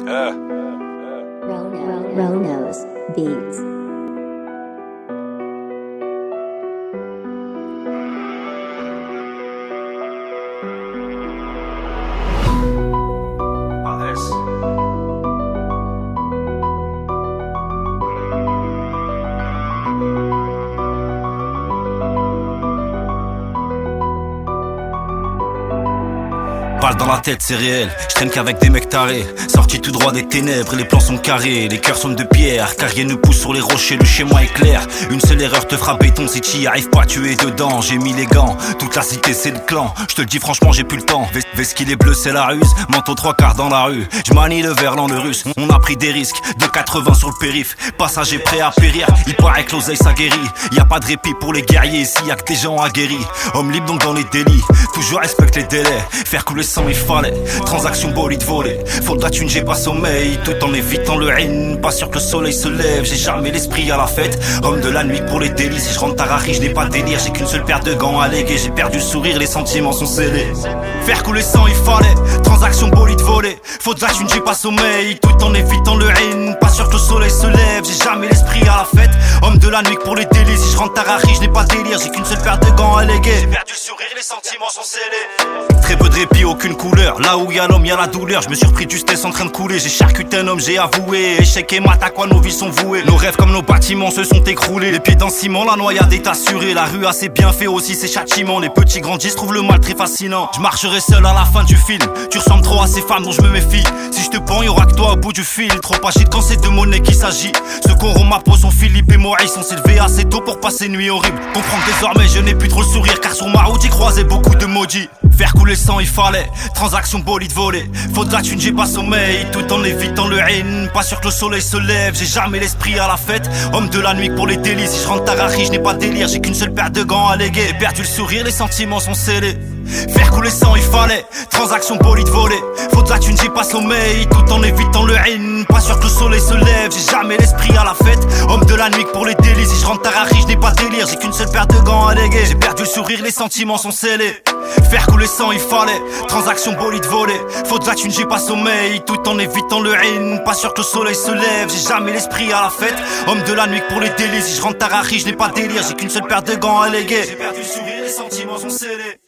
Ronos Beats. Balle dans la tête, c'est réel, je traîne qu'avec des mecs tarés. Sorti tout droit des ténèbres, les plans sont carrés. Les cœurs sont de pierre, car rien ne pousse sur les rochers. Le schéma est clair, une seule erreur te fera béton. Si t'y arrives pas, tu es dedans. J'ai mis les gants, toute la cité c'est le clan. Je te le dis franchement, j'ai plus le temps. Veste qu'il est bleu, c'est la ruse. Manteau 3/4 dans la rue, je manie le verlan de russe. On a pris des risques, de 80 sur le périph'. Passager prêt à périr, il paraît que l'oseille ça guérit. Y a pas de répit pour les guerriers ici, y'a que des gens aguerris. Homme libre donc dans les délits, toujours respecte les délais. Faire couler sang il fallait, transaction bolide volée. Faudra thune, j'ai pas sommeil, tout en évitant le haine. Pas sûr que le soleil se lève, j'ai jamais l'esprit à la fête. Homme de la nuit pour les délits, si je rentre à Rari, je n'ai pas de délire. J'ai qu'une seule paire de gants à léguer, j'ai perdu le sourire, les sentiments sont scellés. Faire couler sang il fallait, transaction bolide volée. Faudra thune, j'ai pas sommeil, tout en évitant le haine. Pas sûr que le soleil se lève, j'ai jamais l'esprit à la fête. Homme de la nuit pour les délits, si je rentre à Rari, je n'ai pas de délire. J'ai qu'une seule paire de gants à léguer, j'ai perdu le sourire, les sentiments sont scellés. Très peu de répit, aucune couleur. Là où y'a l'homme, y'a la douleur. Je me suis repris du stress en train de couler. J'ai charcuté un homme, j'ai avoué. Échec et mat, à quoi nos vies sont vouées. Nos rêves comme nos bâtiments se sont écroulés. Les pieds dans le ciment, la noyade est assurée. La rue a ses bienfaits aussi, ses châtiments. Les petits grandissent, trouvent le mal très fascinant. Je marcherai seul à la fin du film. Tu ressembles trop à ces femmes dont je me méfie. Si je te prends, y'aura que toi au bout du fil. Trop agite quand c'est de monnaie qu'il s'agit. Ceux qu'on rompt ma peau sont Philippe et Maurice. On s'est levé assez tôt pour passer une nuit horrible. Comprends que désormais je n'ai plus trop le sourire. Car sur ma route j'ai croisé beaucoup de maudits. Faire couler sang il fallait, transaction bolide volée. Faudra thune, j'ai pas sommeil, tout en évitant le haine. Pas sûr que le soleil se lève, j'ai jamais l'esprit à la fête. Homme de la nuit pour les délits, si je rentre à Rari, je n'ai pas de délire. J'ai qu'une seule paire de gants à léguer, j'ai perdu le sourire, les sentiments sont scellés. Faire couler sang il fallait, transaction bolide volée. Faudra thune, j'ai pas sommeil, tout en évitant le haine. Pas sûr que le soleil se lève, j'ai jamais l'esprit à la fête. Homme de la nuit pour les délits, si je rentre à Rari, je n'ai pas de délire. J'ai qu'une seule paire de gants à léguer, j'ai perdu le sourire, les sentiments sont scellés. Faire couler sang il fallait, transaction bolide volée. Faudra thune, j'ai pas sommeil, tout en évitant le haine. Pas sûr que le soleil se lève, j'ai jamais l'esprit à la fête. Homme de la nuit pour les délits, si je rentre à Rari, je n'ai pas de délire. J'ai qu'une seule paire de gants à léguer, j'ai perdu le sourire, les sentiments sont scellés.